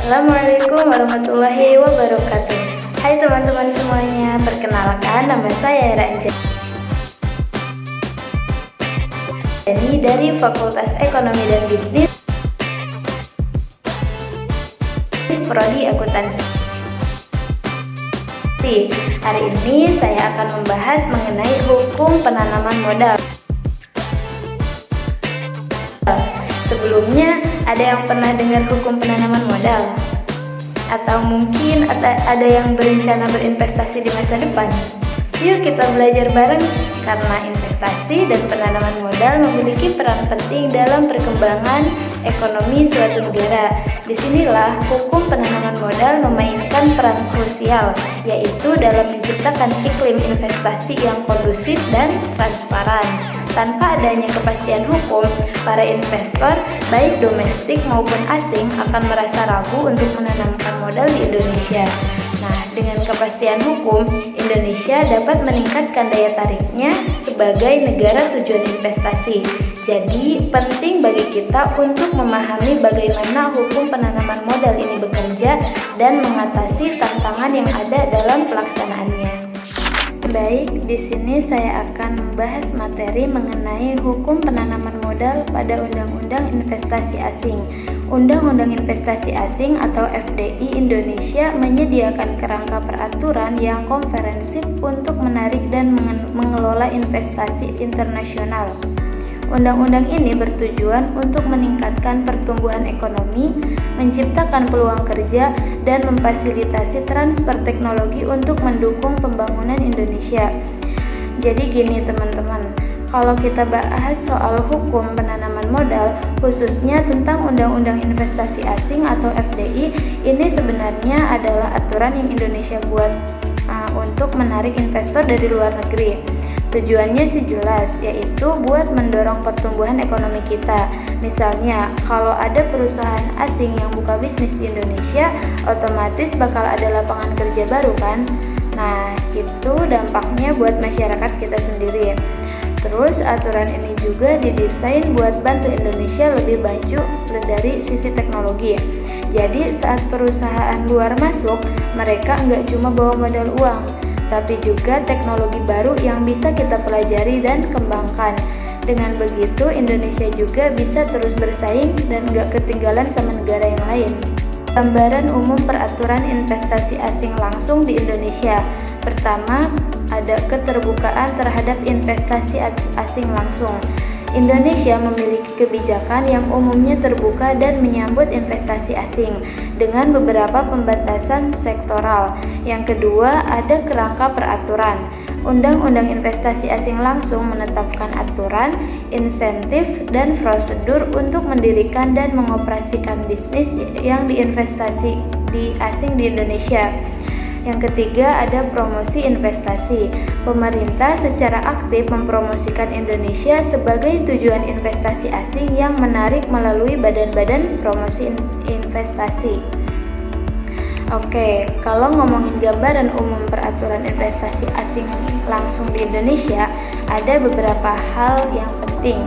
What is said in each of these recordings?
Assalamualaikum warahmatullahi wabarakatuh. Hai teman-teman semuanya, perkenalkan nama saya Ranjani dari Fakultas Ekonomi dan Bisnis Prodi Akuntansi. Hari ini saya akan membahas mengenai hukum penanaman modal. Sebelumnya, ada yang pernah dengar hukum penanaman modal? Atau mungkin ada yang berencana berinvestasi di masa depan? Yuk kita belajar bareng, karena investasi dan penanaman modal memiliki peran penting dalam perkembangan ekonomi suatu negara. Disinilah hukum penanaman modal memainkan peran krusial, yaitu dalam menciptakan iklim investasi yang kondusif dan transparan. Tanpa adanya kepastian hukum, para investor, baik domestik maupun asing, akan merasa ragu untuk menanamkan modal di Indonesia. Nah, dengan kepastian hukum, Indonesia dapat meningkatkan daya tariknya sebagai negara tujuan investasi. Jadi, penting bagi kita untuk memahami bagaimana hukum penanaman modal ini bekerja dan mengatasi tantangan yang ada dalam pelaksanaannya. Baik, di sini saya akan membahas materi mengenai hukum penanaman modal pada Undang-Undang Investasi Asing. Undang-Undang Investasi Asing atau FDI Indonesia menyediakan kerangka peraturan yang komprehensif untuk menarik dan mengelola investasi internasional. Undang-undang ini bertujuan untuk meningkatkan pertumbuhan ekonomi, menciptakan peluang kerja, dan memfasilitasi transfer teknologi untuk mendukung pembangunan Indonesia. Jadi gini teman-teman, kalau kita bahas soal hukum penanaman modal, khususnya tentang Undang-Undang Investasi Asing atau FDI, ini sebenarnya adalah aturan yang Indonesia buat untuk menarik investor dari luar negeri. Tujuannya sih jelas, yaitu buat mendorong pertumbuhan ekonomi kita. Misalnya, kalau ada perusahaan asing yang buka bisnis di Indonesia, otomatis bakal ada lapangan kerja baru kan? Nah, itu dampaknya buat masyarakat kita sendiri. Terus, aturan ini juga didesain buat bantu Indonesia lebih maju dari sisi teknologi. Jadi, saat perusahaan luar masuk, mereka nggak cuma bawa modal uang, tapi juga teknologi baru yang bisa kita pelajari dan kembangkan. Dengan begitu, Indonesia juga bisa terus bersaing dan nggak ketinggalan sama negara yang lain. Gambaran umum peraturan investasi asing langsung di Indonesia. Pertama, ada keterbukaan terhadap investasi asing langsung. Indonesia memiliki kebijakan yang umumnya terbuka dan menyambut investasi asing dengan beberapa pembatasan sektoral. Yang kedua, ada kerangka peraturan. Undang-Undang Investasi Asing langsung menetapkan aturan, insentif, dan prosedur untuk mendirikan dan mengoperasikan bisnis yang diinvestasi di asing di Indonesia. Yang ketiga, ada promosi investasi. Pemerintah secara aktif mempromosikan Indonesia sebagai tujuan investasi asing yang menarik melalui badan-badan promosi investasi. Oke, kalau ngomongin gambaran umum peraturan investasi asing langsung di Indonesia, ada beberapa hal yang penting.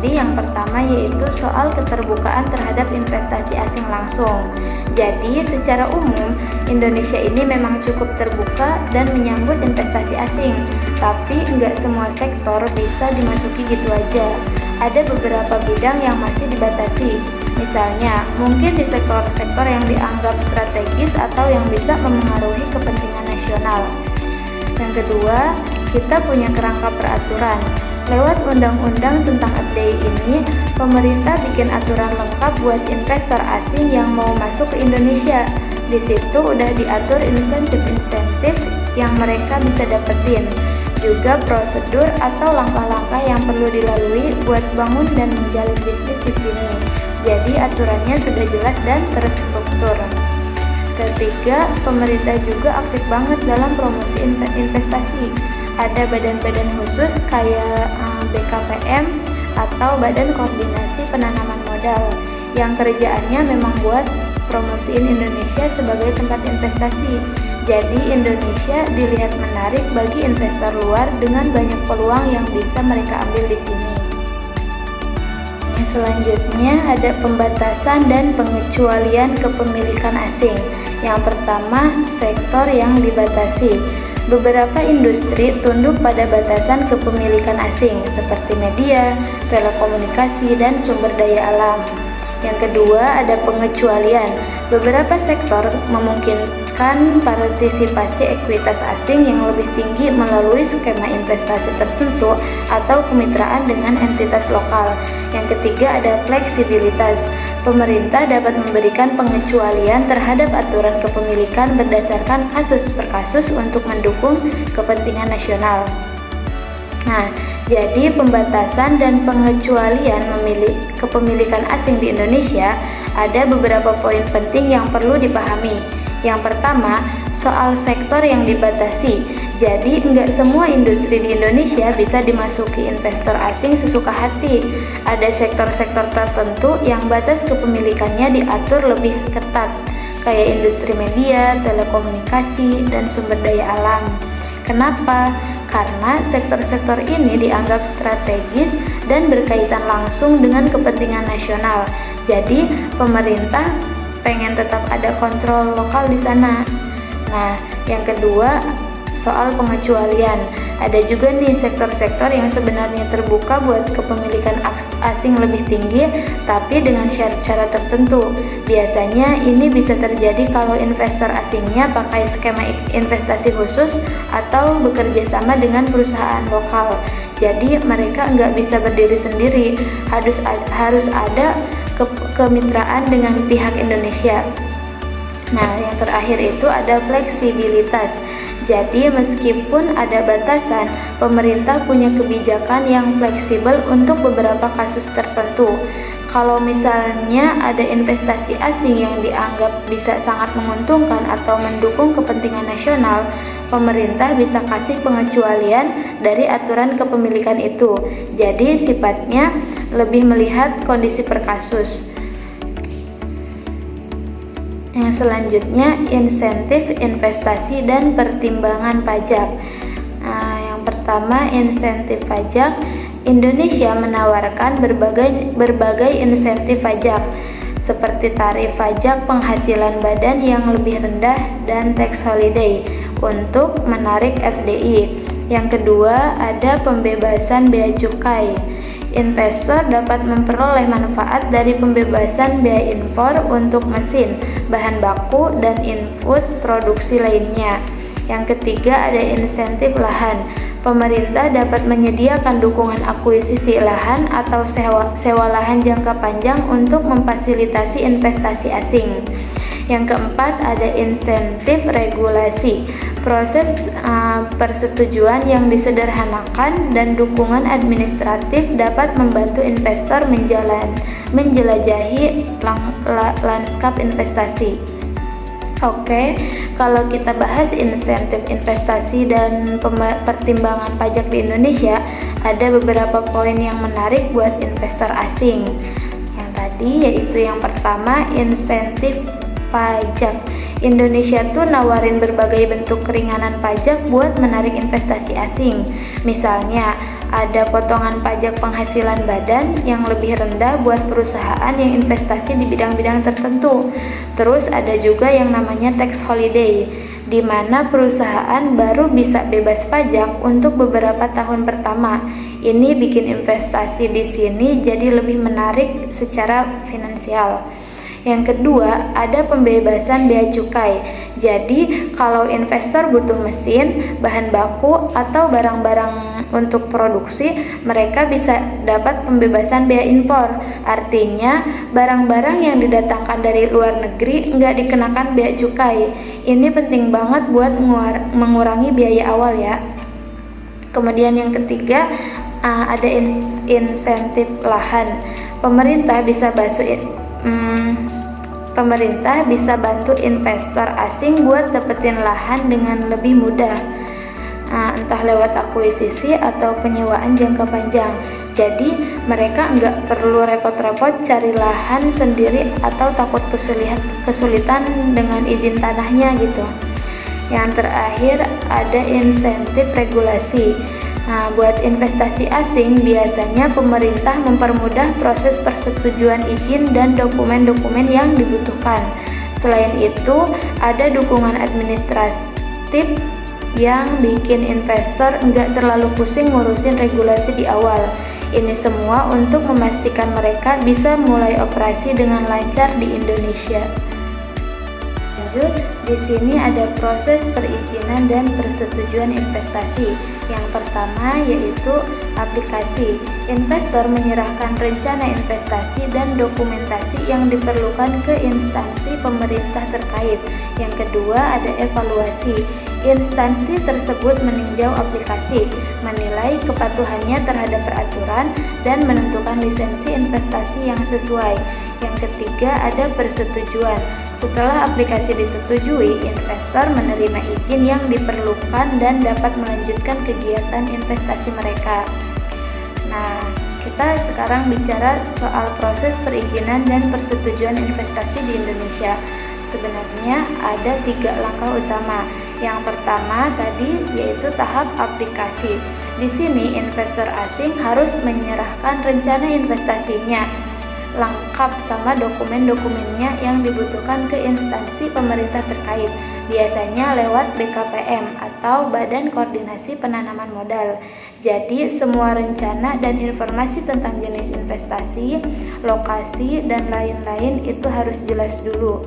Yang pertama yaitu soal keterbukaan terhadap investasi asing langsung. Jadi secara umum Indonesia ini memang cukup terbuka dan menyambut investasi asing, tapi nggak semua sektor bisa dimasuki gitu aja. Ada beberapa bidang yang masih dibatasi. Misalnya, mungkin di sektor-sektor yang dianggap strategis atau yang bisa memengaruhi kepentingan nasional. Yang kedua, kita punya kerangka peraturan. Lewat undang-undang tentang FDI ini, pemerintah bikin aturan lengkap buat investor asing yang mau masuk ke Indonesia. Di situ udah diatur insentif-insentif yang mereka bisa dapetin, juga prosedur atau langkah-langkah yang perlu dilalui buat bangun dan menjalin bisnis di sini. Jadi aturannya sudah jelas dan terstruktur. Ketiga, pemerintah juga aktif banget dalam promosi investasi. Ada badan-badan khusus kayak BKPM atau Badan Koordinasi Penanaman Modal yang kerjaannya memang buat promosiin Indonesia sebagai tempat investasi. Jadi Indonesia dilihat menarik bagi investor luar dengan banyak peluang yang bisa mereka ambil di sini. Selanjutnya ada pembatasan dan pengecualian kepemilikan asing. Yang pertama, sektor yang dibatasi. Beberapa industri tunduk pada batasan kepemilikan asing seperti media, telekomunikasi, dan sumber daya alam. Yang kedua, ada pengecualian. Beberapa sektor memungkinkan partisipasi ekuitas asing yang lebih tinggi melalui skema investasi tertentu atau kemitraan dengan entitas lokal. Yang ketiga, ada fleksibilitas. Pemerintah dapat memberikan pengecualian terhadap aturan kepemilikan berdasarkan kasus per kasus untuk mendukung kepentingan nasional. Nah, jadi pembatasan dan pengecualian kepemilikan asing di Indonesia ada beberapa poin penting yang perlu dipahami. Yang pertama, soal sektor yang dibatasi. Jadi, enggak semua industri di Indonesia bisa dimasuki investor asing sesuka hati. Ada sektor-sektor tertentu yang batas kepemilikannya diatur lebih ketat, kayak industri media, telekomunikasi, dan sumber daya alam. Kenapa? Karena sektor-sektor ini dianggap strategis dan berkaitan langsung dengan kepentingan nasional. Jadi, pemerintah pengen tetap ada kontrol lokal di sana. Nah, yang kedua, soal pengecualian. Ada juga nih sektor-sektor yang sebenarnya terbuka buat kepemilikan asing lebih tinggi, tapi dengan syarat-syarat tertentu. Biasanya ini bisa terjadi kalau investor asingnya pakai skema investasi khusus atau bekerja sama dengan perusahaan lokal. Jadi mereka nggak bisa berdiri sendiri, harus ada kemitraan dengan pihak Indonesia. Nah, yang terakhir itu ada fleksibilitas. Jadi meskipun ada batasan, pemerintah punya kebijakan yang fleksibel untuk beberapa kasus tertentu. Kalau misalnya ada investasi asing yang dianggap bisa sangat menguntungkan atau mendukung kepentingan nasional, pemerintah bisa kasih pengecualian dari aturan kepemilikan itu. Jadi sifatnya lebih melihat kondisi per kasus. Yang selanjutnya, insentif investasi dan pertimbangan pajak. Yang pertama, insentif pajak. Indonesia menawarkan berbagai insentif pajak seperti tarif pajak penghasilan badan yang lebih rendah dan tax holiday untuk menarik FDI. Yang kedua, ada pembebasan bea cukai. Investor dapat memperoleh manfaat dari pembebasan bea impor untuk mesin, bahan baku, dan input produksi lainnya. Yang ketiga, ada insentif lahan. Pemerintah dapat menyediakan dukungan akuisisi lahan atau sewa lahan jangka panjang untuk memfasilitasi investasi asing. Yang keempat, ada insentif regulasi. Proses persetujuan yang disederhanakan dan dukungan administratif dapat membantu investor menjelajahi lanskap investasi. Oke, kalau kita bahas insentif investasi dan pertimbangan pajak di Indonesia, ada beberapa poin yang menarik buat investor asing. Yang tadi yaitu yang pertama, insentif pajak. Indonesia tuh nawarin berbagai bentuk keringanan pajak buat menarik investasi asing. Misalnya, ada potongan pajak penghasilan badan yang lebih rendah buat perusahaan yang investasi di bidang-bidang tertentu. Terus ada juga yang namanya tax holiday, di mana perusahaan baru bisa bebas pajak untuk beberapa tahun pertama. Ini bikin investasi di sini jadi lebih menarik secara finansial. Yang kedua, ada pembebasan bea cukai. Jadi, kalau investor butuh mesin, bahan baku, atau barang-barang untuk produksi, mereka bisa dapat pembebasan bea impor. Artinya, barang-barang yang didatangkan dari luar negeri nggak dikenakan bea cukai. Ini penting banget buat mengurangi biaya awal ya. Kemudian yang ketiga, ada insentif lahan. Pemerintah bisa bantu investor asing buat dapetin lahan dengan lebih mudah, entah lewat akuisisi atau penyewaan jangka panjang. Jadi mereka nggak perlu repot-repot cari lahan sendiri atau takut kesulitan dengan izin tanahnya gitu. Yang terakhir ada insentif regulasi. Nah, buat investasi asing, biasanya pemerintah mempermudah proses persetujuan izin dan dokumen-dokumen yang dibutuhkan. Selain itu, ada dukungan administratif yang bikin investor nggak terlalu pusing ngurusin regulasi di awal. Ini semua untuk memastikan mereka bisa mulai operasi dengan lancar di Indonesia. Lanjut, di sini ada proses perizinan dan persetujuan investasi. Yang pertama yaitu aplikasi. Investor menyerahkan rencana investasi dan dokumentasi yang diperlukan ke instansi pemerintah terkait. Yang kedua ada evaluasi. Instansi tersebut meninjau aplikasi, menilai kepatuhannya terhadap peraturan, dan menentukan lisensi investasi yang sesuai. Yang ketiga ada persetujuan. Setelah aplikasi disetujui, investor menerima izin yang diperlukan dan dapat melanjutkan kegiatan investasi mereka. Nah, kita sekarang bicara soal proses perizinan dan persetujuan investasi di Indonesia. Sebenarnya ada 3 langkah utama. Yang pertama tadi yaitu tahap aplikasi. Di sini investor asing harus menyerahkan rencana investasinya lengkap sama dokumen-dokumennya yang dibutuhkan ke instansi pemerintah terkait, biasanya lewat BKPM atau Badan Koordinasi Penanaman Modal. Jadi semua rencana dan informasi tentang jenis investasi, lokasi, dan lain-lain itu harus jelas dulu.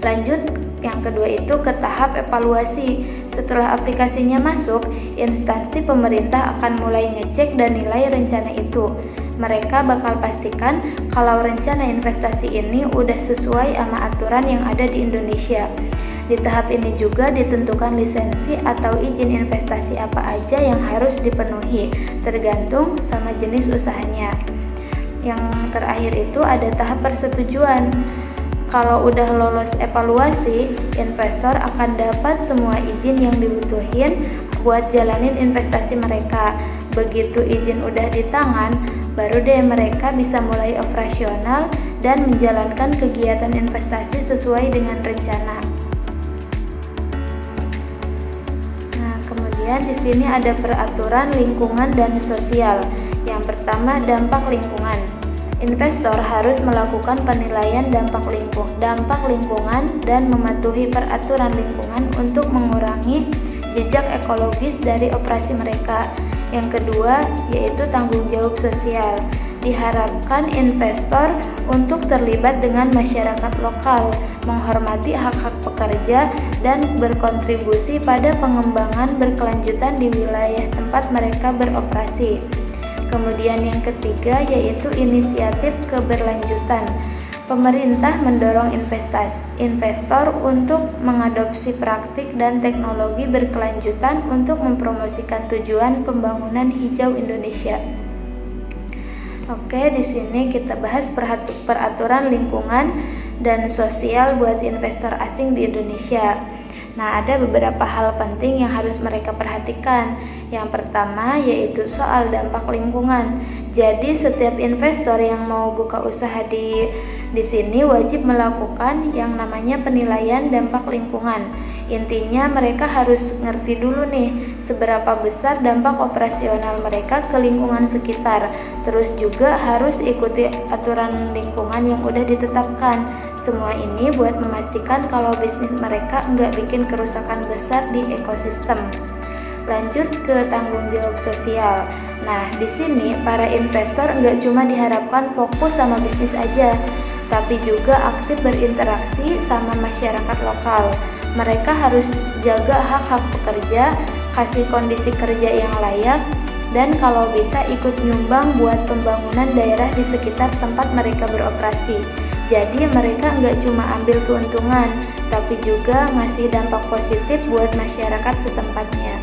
Lanjut, yang kedua itu ke tahap evaluasi. Setelah aplikasinya masuk, instansi pemerintah akan mulai ngecek dan nilai rencana itu. Mereka bakal pastikan kalau rencana investasi ini udah sesuai sama aturan yang ada di Indonesia. Di tahap ini juga ditentukan lisensi atau izin investasi apa aja yang harus dipenuhi, tergantung sama jenis usahanya. Yang terakhir itu ada tahap persetujuan. Kalau udah lolos evaluasi, investor akan dapat semua izin yang dibutuhin buat jalanin investasi mereka. Begitu izin udah di tangan, baru deh mereka bisa mulai operasional dan menjalankan kegiatan investasi sesuai dengan rencana. Nah, kemudian di sini ada peraturan lingkungan dan sosial. Yang pertama, dampak lingkungan. Investor harus melakukan penilaian dampak lingkungan dan mematuhi peraturan lingkungan untuk mengurangi jejak ekologis dari operasi mereka. Yang kedua yaitu tanggung jawab sosial. Diharapkan investor untuk terlibat dengan masyarakat lokal, menghormati hak-hak pekerja, dan berkontribusi pada pengembangan berkelanjutan di wilayah tempat mereka beroperasi. Kemudian yang ketiga yaitu inisiatif keberlanjutan. Pemerintah mendorong investor untuk mengadopsi praktik dan teknologi berkelanjutan untuk mempromosikan tujuan pembangunan hijau Indonesia. Oke, di sini kita bahas peraturan lingkungan dan sosial buat investor asing di Indonesia. Nah, ada beberapa hal penting yang harus mereka perhatikan. Yang pertama yaitu soal dampak lingkungan. Jadi setiap investor yang mau buka usaha di sini wajib melakukan yang namanya penilaian dampak lingkungan. Intinya mereka harus ngerti dulu nih seberapa besar dampak operasional mereka ke lingkungan sekitar. Terus juga harus ikuti aturan lingkungan yang udah ditetapkan. Semua ini buat memastikan kalau bisnis mereka nggak bikin kerusakan besar di ekosistem. Lanjut ke tanggung jawab sosial. Nah, di sini para investor nggak cuma diharapkan fokus sama bisnis aja, tapi juga aktif berinteraksi sama masyarakat lokal. Mereka harus jaga hak-hak pekerja, kasih kondisi kerja yang layak, dan kalau bisa ikut nyumbang buat pembangunan daerah di sekitar tempat mereka beroperasi. Jadi mereka nggak cuma ambil keuntungan, tapi juga ngasih dampak positif buat masyarakat setempatnya.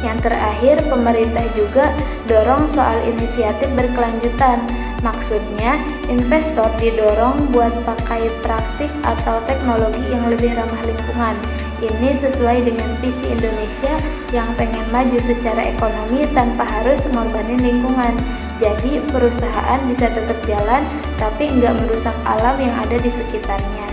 Yang terakhir, pemerintah juga dorong soal inisiatif berkelanjutan. Maksudnya, investor didorong buat pakai praktik atau teknologi yang lebih ramah lingkungan. Ini sesuai dengan visi Indonesia yang pengen maju secara ekonomi tanpa harus mengorbanin lingkungan. Jadi, perusahaan bisa tetap jalan, tapi nggak merusak alam yang ada di sekitarnya.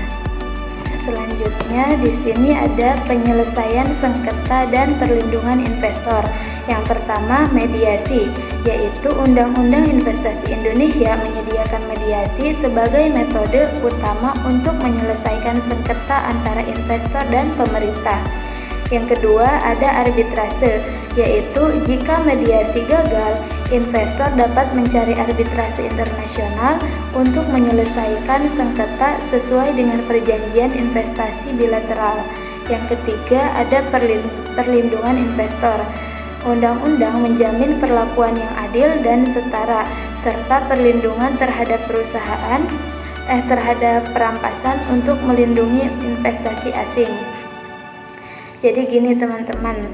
Selanjutnya di sini ada penyelesaian sengketa dan perlindungan investor. Yang pertama, mediasi, yaitu Undang-Undang Investasi Indonesia menyediakan mediasi sebagai metode utama untuk menyelesaikan sengketa antara investor dan pemerintah. Yang kedua, ada arbitrase, yaitu jika mediasi gagal, investor dapat mencari arbitrase internasional untuk menyelesaikan sengketa sesuai dengan perjanjian investasi bilateral. Yang ketiga, ada perlindungan investor. Undang-undang menjamin perlakuan yang adil dan setara, serta perlindungan terhadap terhadap perampasan untuk melindungi investasi asing. Jadi gini teman-teman,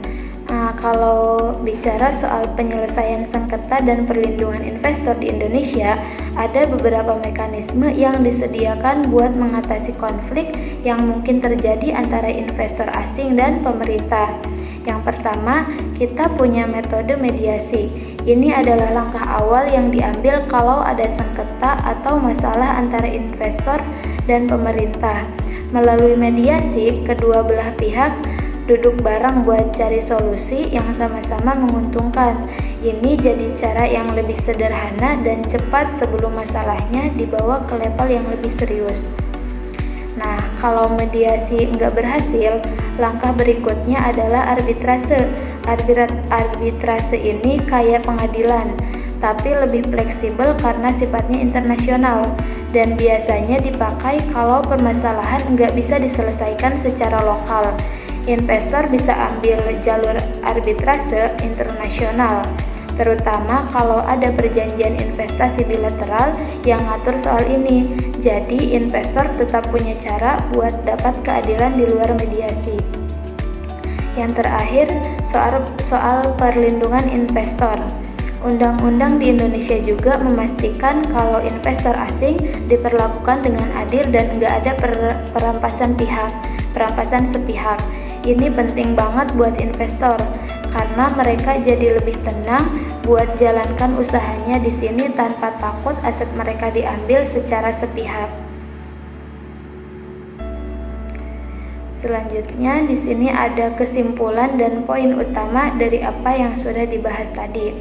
kalau bicara soal penyelesaian sengketa dan perlindungan investor di Indonesia, ada beberapa mekanisme yang disediakan buat mengatasi konflik yang mungkin terjadi antara investor asing dan pemerintah. Yang pertama, kita punya metode mediasi. Ini adalah langkah awal yang diambil kalau ada sengketa atau masalah antara investor dan pemerintah. Melalui mediasi, kedua belah pihak duduk bareng buat cari solusi yang sama-sama menguntungkan. Ini jadi cara yang lebih sederhana dan cepat sebelum masalahnya dibawa ke level yang lebih serius. Nah, kalau mediasi nggak berhasil, langkah berikutnya adalah arbitrase. Arbitrase ini kayak pengadilan, tapi lebih fleksibel karena sifatnya internasional dan biasanya dipakai kalau permasalahan nggak bisa diselesaikan secara lokal. Investor bisa ambil jalur arbitrase internasional, terutama kalau ada perjanjian investasi bilateral yang ngatur soal ini. Jadi investor tetap punya cara buat dapat keadilan di luar mediasi. Yang terakhir, soal perlindungan investor. Undang-undang di Indonesia juga memastikan kalau investor asing diperlakukan dengan adil dan nggak ada perampasan sepihak. Ini penting banget buat investor karena mereka jadi lebih tenang buat jalankan usahanya di sini tanpa takut aset mereka diambil secara sepihak. Selanjutnya di sini ada kesimpulan dan poin utama dari apa yang sudah dibahas tadi.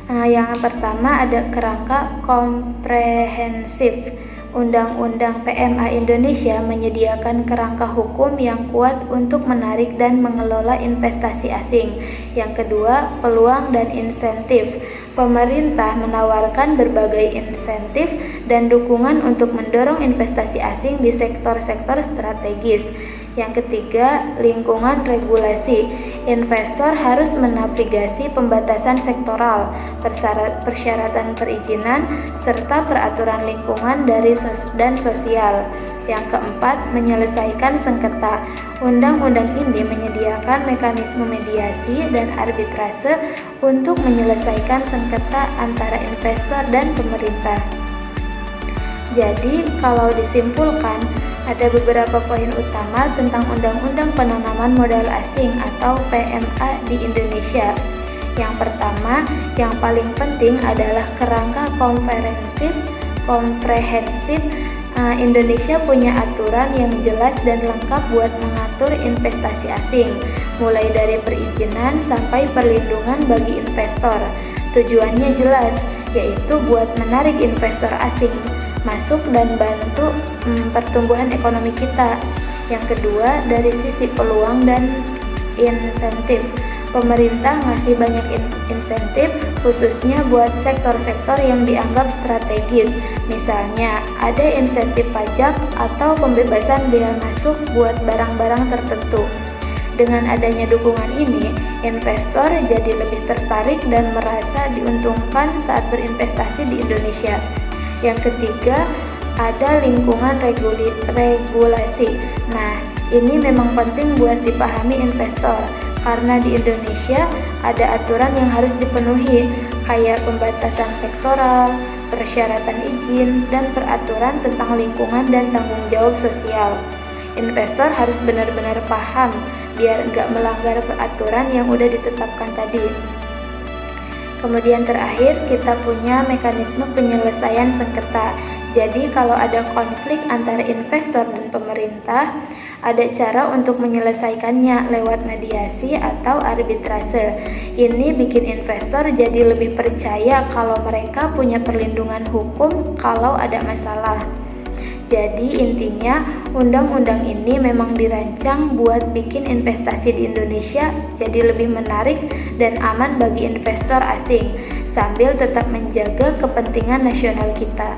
Yang pertama ada kerangka komprehensif. Undang-Undang PMA Indonesia menyediakan kerangka hukum yang kuat untuk menarik dan mengelola investasi asing. Yang kedua, peluang dan insentif. Pemerintah menawarkan berbagai insentif dan dukungan untuk mendorong investasi asing di sektor-sektor strategis. Yang ketiga, lingkungan regulasi. Investor harus menavigasi pembatasan sektoral, persyaratan perizinan, serta peraturan lingkungan dan sosial. Yang keempat, menyelesaikan sengketa. Undang-undang ini menyediakan mekanisme mediasi dan arbitrase untuk menyelesaikan sengketa antara investor dan pemerintah. Jadi, kalau disimpulkan, ada beberapa poin utama tentang Undang-Undang Penanaman Modal Asing atau PMA di Indonesia. Yang pertama, yang paling penting adalah kerangka komprehensif. Indonesia punya aturan yang jelas dan lengkap buat mengatur investasi asing, mulai dari perizinan sampai perlindungan bagi investor. Tujuannya jelas, yaitu buat menarik investor asing masuk dan bantu pertumbuhan ekonomi kita. Yang kedua, dari sisi peluang dan insentif. Pemerintah ngasih banyak insentif khususnya buat sektor-sektor yang dianggap strategis. Misalnya, ada insentif pajak atau pembebasan bea masuk buat barang-barang tertentu. Dengan adanya dukungan ini, investor jadi lebih tertarik dan merasa diuntungkan saat berinvestasi di Indonesia. Yang ketiga, ada lingkungan regulasi. Nah, ini memang penting buat dipahami investor, karena di Indonesia ada aturan yang harus dipenuhi, kayak pembatasan sektoral, persyaratan izin, dan peraturan tentang lingkungan dan tanggung jawab sosial. Investor harus benar-benar paham, biar nggak melanggar peraturan yang udah ditetapkan tadi. Kemudian terakhir, kita punya mekanisme penyelesaian sengketa. Jadi kalau ada konflik antara investor dan pemerintah, ada cara untuk menyelesaikannya lewat mediasi atau arbitrase. Ini bikin investor jadi lebih percaya kalau mereka punya perlindungan hukum kalau ada masalah. Jadi intinya undang-undang ini memang dirancang buat bikin investasi di Indonesia jadi lebih menarik dan aman bagi investor asing sambil tetap menjaga kepentingan nasional kita.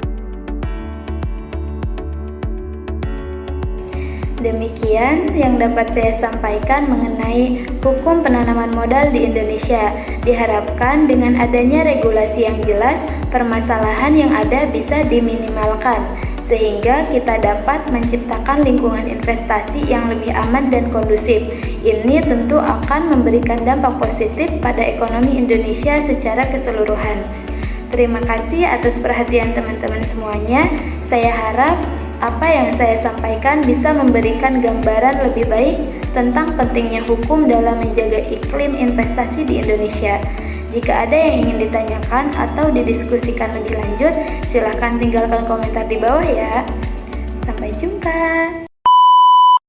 Demikian yang dapat saya sampaikan mengenai hukum penanaman modal di Indonesia. Diharapkan dengan adanya regulasi yang jelas, permasalahan yang ada bisa diminimalkan, sehingga kita dapat menciptakan lingkungan investasi yang lebih aman dan kondusif. Ini tentu akan memberikan dampak positif pada ekonomi Indonesia secara keseluruhan. Terima kasih atas perhatian teman-teman semuanya. Saya harap apa yang saya sampaikan bisa memberikan gambaran lebih baik tentang pentingnya hukum dalam menjaga iklim investasi di Indonesia. Jika ada yang ingin ditanyakan atau didiskusikan lebih lanjut, silakan tinggalkan komentar di bawah ya.